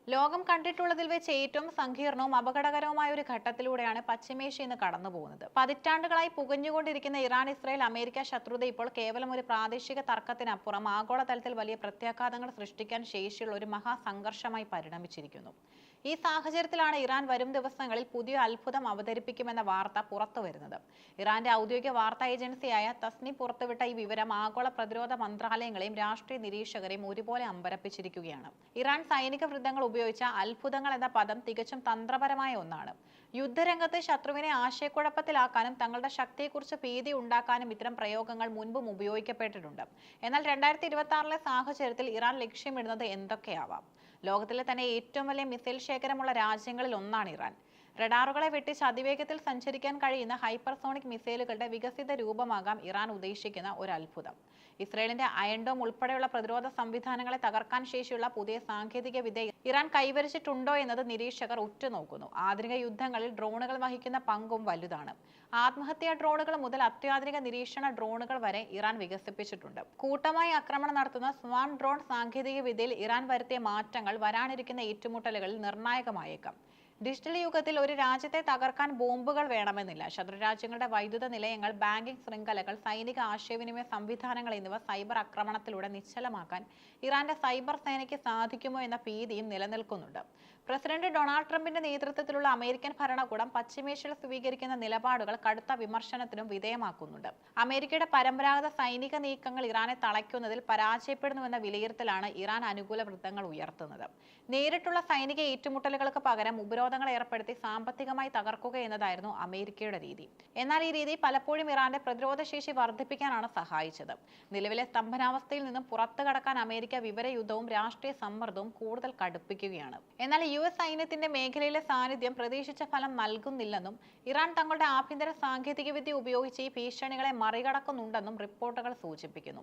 ലോകം കണ്ടിട്ടുള്ളതിൽ വെച്ച് ഏറ്റവും സങ്കീർണവും അപകടകരവുമായ ഒരു ഘട്ടത്തിലൂടെയാണ് പശ്ചിമേഷ്യ ഇന്ന് കടന്നുപോകുന്നത്. പതിറ്റാണ്ടുകളായി പുകഞ്ഞുകൊണ്ടിരിക്കുന്ന ഇറാൻ ഇസ്രായേൽ അമേരിക്ക ശത്രുത ഇപ്പോൾ കേവലം ഒരു പ്രാദേശിക തർക്കത്തിനപ്പുറം ആഗോളതലത്തിൽ വലിയ പ്രത്യാഘാതങ്ങൾ സൃഷ്ടിക്കാൻ ശേഷിയുള്ള ഒരു മഹാസംഘർഷമായി പരിണമിച്ചിരിക്കുന്നു. ഈ സാഹചര്യത്തിലാണ് ഇറാൻ വരും ദിവസങ്ങളിൽ പുതിയ അത്ഭുതം അവതരിപ്പിക്കുമെന്ന വാർത്ത പുറത്തുവരുന്നത്. ഇറാന്റെ ഔദ്യോഗിക വാർത്താ ഏജൻസിയായ തസ്നി പുറത്തുവിട്ട ഈ വിവരം ആഗോള പ്രതിരോധ മന്ത്രാലയങ്ങളെയും രാഷ്ട്രീയ നിരീക്ഷകരെയും ഒരുപോലെ അമ്പരപ്പിച്ചിരിക്കുകയാണ്. ഇറാൻ സൈനിക വൃത്തങ്ങൾ ഉപയോഗിച്ച അത്ഭുതങ്ങൾ എന്ന പദം തികച്ചും തന്ത്രപരമായ ഒന്നാണ്. യുദ്ധരംഗത്ത് ശത്രുവിനെ ആശയക്കുഴപ്പത്തിലാക്കാനും തങ്ങളുടെ ശക്തിയെക്കുറിച്ച് ഭീതി ഉണ്ടാക്കാനും ഇത്തരം പ്രയോഗങ്ങൾ മുൻപും ഉപയോഗിക്കപ്പെട്ടിട്ടുണ്ട്. എന്നാൽ 2026 സാഹചര്യത്തിൽ ഇറാൻ ലക്ഷ്യമിടുന്നത് എന്തൊക്കെയാവാം? ലോകത്തിലെ തന്നെ ഏറ്റവും വലിയ മിസൈൽ ശേഖരമുള്ള രാജ്യങ്ങളിൽ ഒന്നാണ് ഇറാൻ. റഡാറുകളെ വെട്ടിച്ച് അതിവേഗത്തിൽ സഞ്ചരിക്കാൻ കഴിയുന്ന ഹൈപ്പർസോണിക് മിസൈലുകളുടെ വികസിത രൂപമാകാം ഇറാൻ ഉദ്ദേശിക്കുന്ന ഒരു അത്ഭുതം. ഇസ്രയേലിന്റെ അയൺഡോം ഉൾപ്പെടെയുള്ള പ്രതിരോധ സംവിധാനങ്ങളെ തകർക്കാൻ ശേഷിയുള്ള പുതിയ സാങ്കേതിക വിദ്യ ഇറാൻ കൈവരിച്ചിട്ടുണ്ടോ എന്നത് നിരീക്ഷകർ ഉറ്റുനോക്കുന്നു. ആധുനിക യുദ്ധങ്ങളിൽ ഡ്രോണുകൾ വഹിക്കുന്ന പങ്കും വലുതാണ്. ആത്മഹത്യാ ഡ്രോണുകൾ മുതൽ അത്യാധുനിക നിരീക്ഷണ ഡ്രോണുകൾ വരെ ഇറാൻ വികസിപ്പിച്ചിട്ടുണ്ട്. കൂട്ടമായി ആക്രമണം നടത്തുന്ന സ്വാം ഡ്രോൺ സാങ്കേതിക വിദ്യയിൽ ഇറാൻ വരുത്തിയ മാറ്റങ്ങൾ വരാനിരിക്കുന്ന ഏറ്റുമുട്ടലുകളിൽ നിർണായകമായേക്കാം. ഡിജിറ്റൽ യുഗത്തിൽ ഒരു രാജ്യത്തെ തകർക്കാൻ ബോംബുകൾ വേണമെന്നില്ല. ശത്രുരാജ്യങ്ങളുടെ വൈദ്യുത നിലയങ്ങൾ, ബാങ്കിംഗ് ശൃംഖലകൾ, സൈനിക ആശയവിനിമയ സംവിധാനങ്ങൾ എന്നിവ സൈബർ ആക്രമണത്തിലൂടെ നിശ്ചലമാക്കാൻ ഇറാന്റെ സൈബർ സേനയ്ക്ക് സാധിക്കുമോ എന്ന ഭീതിയും നിലനിൽക്കുന്നുണ്ട്. പ്രസിഡന്റ് ഡൊണാൾഡ് ട്രംപിന്റെ നേതൃത്വത്തിലുള്ള അമേരിക്കൻ ഭരണകൂടം പശ്ചിമേഷ്യയിൽ സ്വീകരിക്കുന്ന നിലപാടുകൾ കടുത്ത വിമർശനത്തിനും വിധേയമാക്കുന്നുണ്ട്. അമേരിക്കയുടെ പരമ്പരാഗത സൈനിക നീക്കങ്ങൾ ഇറാനെ തളയ്ക്കുന്നതിൽ പരാജയപ്പെടുന്നുവെന്ന വിലയിരുത്തലാണ് ഇറാൻ അനുകൂല വൃത്തങ്ങൾ ഉയർത്തുന്നത്. നേരിട്ടുള്ള സൈനിക ഏറ്റുമുട്ടലുകൾക്ക് പകരം ഉപരോധങ്ങൾ ഏർപ്പെടുത്തി സാമ്പത്തികമായി തകർക്കുക എന്നതായിരുന്നു അമേരിക്കയുടെ രീതി. എന്നാൽ ഈ രീതി പലപ്പോഴും ഇറാന്റെ പ്രതിരോധശേഷി വർദ്ധിപ്പിക്കാനാണ് സഹായിച്ചത്. നിലവിലെ സ്തംഭനാവസ്ഥയിൽ നിന്നും പുറത്തു കടക്കാൻ അമേരിക്ക വിവരയുദ്ധവും രാഷ്ട്രീയ സമ്മർദ്ദവും കൂടുതൽ കടുപ്പിക്കുകയാണ്. എന്നാൽ US സൈന്യത്തിന്റെ മേഖലയിലെ സാന്നിധ്യം പ്രതീക്ഷിച്ച ഫലം നൽകുന്നില്ലെന്നും ഇറാൻ തങ്ങളുടെ ആഭ്യന്തര സാങ്കേതികവിദ്യ ഉപയോഗിച്ച് ഈ ഭീഷണികളെ മറികടക്കുന്നുണ്ടെന്നും റിപ്പോർട്ടുകൾ സൂചിപ്പിക്കുന്നു.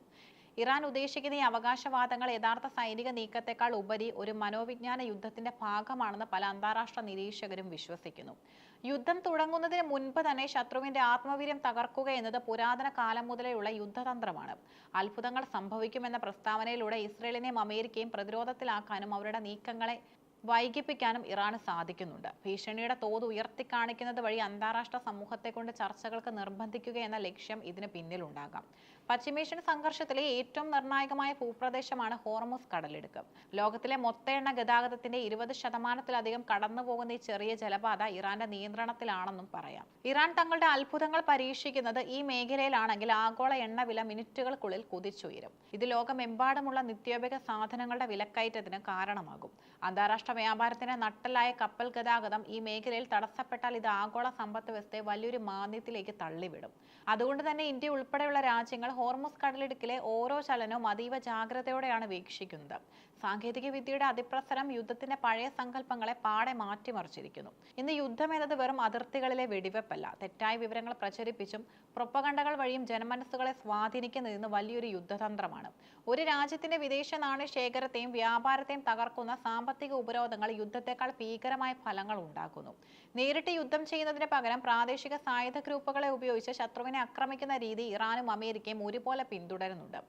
ഇറാൻ ഉദ്ദേശിക്കുന്ന ഈ അവകാശവാദങ്ങൾ യഥാർത്ഥ സൈനിക നീക്കത്തെക്കാൾ ഉപരി ഒരു മനോവിജ്ഞാന യുദ്ധത്തിന്റെ ഭാഗമാണെന്ന് പല അന്താരാഷ്ട്ര നിരീക്ഷകരും വിശ്വസിക്കുന്നു. യുദ്ധം തുടങ്ങുന്നതിന് മുൻപ് തന്നെ ശത്രുവിന്റെ ആത്മവീര്യം തകർക്കുക എന്നത് പുരാതന കാലം മുതലെയുള്ള യുദ്ധതന്ത്രമാണ്. അത്ഭുതങ്ങൾ സംഭവിക്കുമെന്ന പ്രസ്താവനയിലൂടെ ഇസ്രയേലിനെയും അമേരിക്കയും പ്രതിരോധത്തിലാക്കാനും അവരുടെ നീക്കങ്ങളെ വൈകിപ്പിക്കാനും ഇറാന് സാധിക്കുന്നുണ്ട്. ഭീഷണിയുടെ തോത് ഉയർത്തിക്കാണിക്കുന്നത് വഴി അന്താരാഷ്ട്ര സമൂഹത്തെ കൊണ്ട് ചർച്ചകൾക്ക് നിർബന്ധിക്കുക എന്ന ലക്ഷ്യം ഇതിന് പിന്നിലുണ്ടാകാം. പശ്ചിമേഷ്യൻ സംഘർഷത്തിലെ ഏറ്റവും നിർണായകമായ ഭൂപ്രദേശമാണ് ഹോർമുസ് കടലിടുക്ക്. ലോകത്തിലെ മൊത്ത എണ്ണ ഗതാഗതത്തിന്റെ 20% കടന്നുപോകുന്ന ഈ ചെറിയ ജലപാത ഇറാന്റെ നിയന്ത്രണത്തിലാണെന്നും പറയാം. ഇറാൻ തങ്ങളുടെ അത്ഭുതങ്ങൾ പരീക്ഷിക്കുന്നത് ഈ മേഖലയിലാണെങ്കിൽ ആഗോള എണ്ണ വില മിനിറ്റുകൾക്കുള്ളിൽ കുതിച്ചുയരും. ഇത് ലോകമെമ്പാടുമുള്ള നിത്യോപയോഗ സാധനങ്ങളുടെ വിലക്കയറ്റത്തിന് കാരണമാകും. അന്താരാഷ്ട്ര വ്യാപാരത്തിന് നട്ടലായ കപ്പൽ ഗതാഗതം ഈ മേഖലയിൽ തടസ്സപ്പെട്ടാൽ ഇത് ആഗോള സമ്പദ് വ്യവസ്ഥയെ വലിയൊരു മാന്ദ്യത്തിലേക്ക് തള്ളിവിടും. അതുകൊണ്ട് തന്നെ ഇന്ത്യ ഉൾപ്പെടെയുള്ള രാജ്യങ്ങൾ ഹോർമുസ് കടലിടുക്കിലെ ഓരോ ചലനവും അതീവ ജാഗ്രതയോടെയാണ് വീക്ഷിക്കുന്നത്. സാങ്കേതിക വിദ്യയുടെ അതിപ്രസരം യുദ്ധത്തിന്റെ പഴയ സങ്കല്പങ്ങളെ പാടെ മാറ്റിമറിച്ചിരിക്കുന്നു. ഇന്ന് യുദ്ധം എന്നത് വെറും അതിർത്തികളിലെ വെടിവെപ്പല്ല. തെറ്റായ വിവരങ്ങൾ പ്രചരിപ്പിച്ചും പ്രൊപ്പഗണ്ടകൾ വഴിയും ജനമനസ്സുകളെ സ്വാധീനിക്കുന്നതിന് വലിയൊരു യുദ്ധതന്ത്രമാണ്. ഒരു രാജ്യത്തിന്റെ വിദേശ നാണ്യ ശേഖരത്തെയും വ്യാപാരത്തെയും തകർക്കുന്ന സാമ്പത്തിക ഉപരോധങ്ങൾ യുദ്ധത്തെക്കാൾ ഭീകരമായ ഫലങ്ങൾ ഉണ്ടാക്കുന്നു. നേരിട്ട് യുദ്ധം ചെയ്യുന്നതിന് പകരം പ്രാദേശിക സായുധ ഗ്രൂപ്പുകളെ ഉപയോഗിച്ച് ശത്രുവിനെ ആക്രമിക്കുന്ന രീതി ഇറാനും അമേരിക്കയും ഒരുപോലെ പിന്തുടരുന്നുണ്ട്.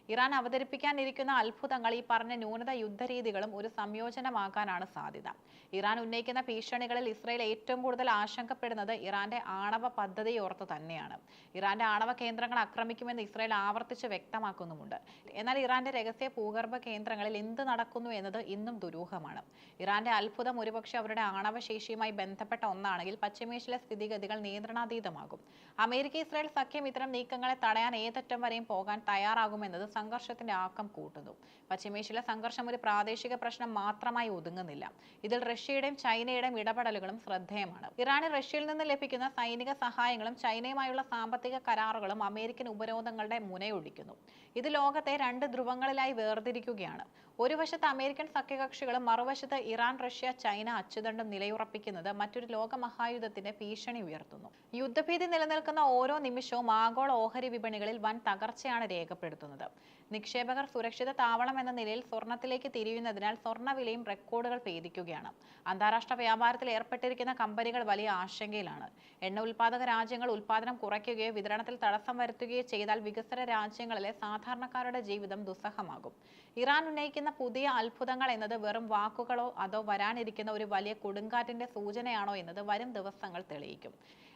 ഇറാൻ അവതരിപ്പിക്കാനിരിക്കുന്ന അത്ഭുതങ്ങൾ ഈ പറഞ്ഞ ന്യൂനത യുദ്ധരീതികളും ഒരു സംയോജനമാകാനാണ് സാധ്യത. ഇറാൻ ഉന്നയിക്കുന്ന ഭീഷണികളിൽ ഇസ്രയേൽ ഏറ്റവും കൂടുതൽ ആശങ്കപ്പെടുന്നത് ഇറാന്റെ ആണവ പദ്ധതിയോർത്ത് തന്നെയാണ്. ഇറാന്റെ ആണവ കേന്ദ്രങ്ങൾ ആക്രമിക്കുമെന്ന് ഇസ്രയേൽ ആവർത്തിച്ച് വ്യക്തമാക്കുന്നുമുണ്ട്. എന്നാൽ ഇറാന്റെ രഹസ്യ ഭൂഗർഭ കേന്ദ്രങ്ങളിൽ എന്ത് നടക്കുന്നു എന്നത് ഇന്നും ദുരൂഹമാണ്. ഇറാന്റെ അത്ഭുതം ഒരുപക്ഷെ അവരുടെ ആണവശേഷിയുമായി ബന്ധപ്പെട്ട ഒന്നാണെങ്കിൽ പശ്ചിമേഷ്യയിലെ സ്ഥിതിഗതികൾ നിയന്ത്രണാതീതമാകും. അമേരിക്ക ഇസ്രയേൽ സഖ്യം ഇത്തരം നീക്കങ്ങളെ തടയാൻ ഏതറ്റം വരെയും പോകാൻ തയ്യാറാകുമെന്നത് സംഘർഷത്തിന്റെ ആക്കം കൂട്ടുന്നു. പശ്ചിമേഷ്യയിലെ സംഘർഷം ഒരു പ്രാദേശിക പ്രശ്നം മാത്രമായി ഒതുങ്ങുന്നില്ല. ഇതിൽ റഷ്യയുടെയും ചൈനയുടെയും ഇടപെടലുകളും ശ്രദ്ധേയമാണ്. ഇറാന് റഷ്യയിൽ നിന്ന് ലഭിക്കുന്ന സൈനിക സഹായങ്ങളും ചൈനയുമായുള്ള സാമ്പത്തിക കരാറുകളും അമേരിക്കൻ ഉപരോധങ്ങളുടെ മുനയൊടിക്കുന്നു. ഇത് ലോകത്തെ രണ്ട് ധ്രുവങ്ങളിലായി വേർതിരിക്കുകയാണ്. ഒരു വശത്ത് അമേരിക്കൻ സഖ്യകക്ഷികളും മറുവശത്ത് ഇറാൻ, റഷ്യ, ചൈന അച്ചുതണ്ടും നിലയുറപ്പിക്കുന്നത് മറ്റൊരു ലോകമഹായുദ്ധത്തിന്റെ ഭീഷണി ഉയർത്തുന്നു. യുദ്ധഭീതി നിലനിൽക്കുന്ന ഓരോ നിമിഷവും ആഗോള ഓഹരി വിപണികളിൽ വൻ തകർച്ചയാണ് രേഖപ്പെടുത്തുന്നത്. നിക്ഷേപകർ സുരക്ഷിത താവളം എന്ന നിലയിൽ സ്വർണത്തിലേക്ക് തിരിയുന്നതിനാൽ സ്വർണ്ണവിലയും റെക്കോർഡുകൾ ഭേദിക്കുകയാണ്. അന്താരാഷ്ട്ര വ്യാപാരത്തിൽ ഏർപ്പെട്ടിരിക്കുന്ന കമ്പനികൾ വലിയ ആശങ്കയിലാണ്. എണ്ണ ഉൽപ്പാദക രാജ്യങ്ങൾ ഉൽപ്പാദനം കുറയ്ക്കുകയോ വിതരണത്തിൽ തടസ്സം വരുത്തുകയോ ചെയ്താൽ വികസ്വര രാജ്യങ്ങളിലെ സാധാരണക്കാരുടെ ജീവിതം ദുസ്സഹമാകും. ഇറാൻ ഉന്നയിക്കുന്ന തെളിയിക്കുന്ന പുതിയ അത്ഭുതങ്ങൾ എന്നത് വെറും വാക്കുകളോ അതോ വരാനിരിക്കുന്ന ഒരു വലിയ കൊടുങ്കാറ്റിന്റെ സൂചനയാണോ എന്നത് വരും ദിവസങ്ങൾ തെളിയിക്കും.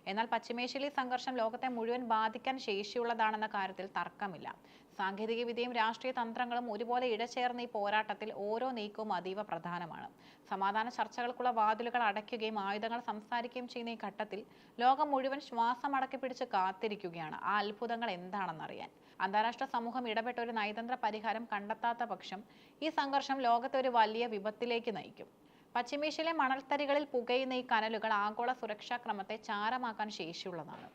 എന്നാൽ പശ്ചിമേഷ്യയിലെ സംഘർഷം ലോകത്തെ മുഴുവൻ ബാധിക്കാൻ ശേഷിയുള്ളതാണെന്ന കാര്യത്തിൽ തർക്കമില്ല. സാങ്കേതികവിദ്യയും രാഷ്ട്രീയ തന്ത്രങ്ങളും ഒരുപോലെ ഇഴചേർന്ന ഈ പോരാട്ടത്തിൽ ഓരോ നീക്കവും അതീവ പ്രധാനമാണ്. സമാധാന ചർച്ചകൾക്കുള്ള വാതിലുകൾ അടയ്ക്കുകയും ആയുധങ്ങൾ സംസാരിക്കുകയും ചെയ്യുന്ന ഈ ഘട്ടത്തിൽ ലോകം മുഴുവൻ ശ്വാസം അടക്കി പിടിച്ച് കാത്തിരിക്കുകയാണ് ആ അത്ഭുതങ്ങൾ എന്താണെന്നറിയാൻ. അന്താരാഷ്ട്ര സമൂഹം ഇടപെട്ട ഒരു നയതന്ത്ര പരിഹാരം കണ്ടെത്താത്ത പക്ഷം ഈ സംഘർഷം ലോകത്തെ ഒരു വലിയ വിപത്തിലേക്ക് നയിക്കും. പശ്ചിമേഷ്യയിലെ മണൽത്തരികളിൽ പുകയുന്ന ഈ കനലുകൾ ആഗോള സുരക്ഷാ ക്രമത്തെ ചാരമാക്കാൻ ശേഷിയുള്ളതാണ്.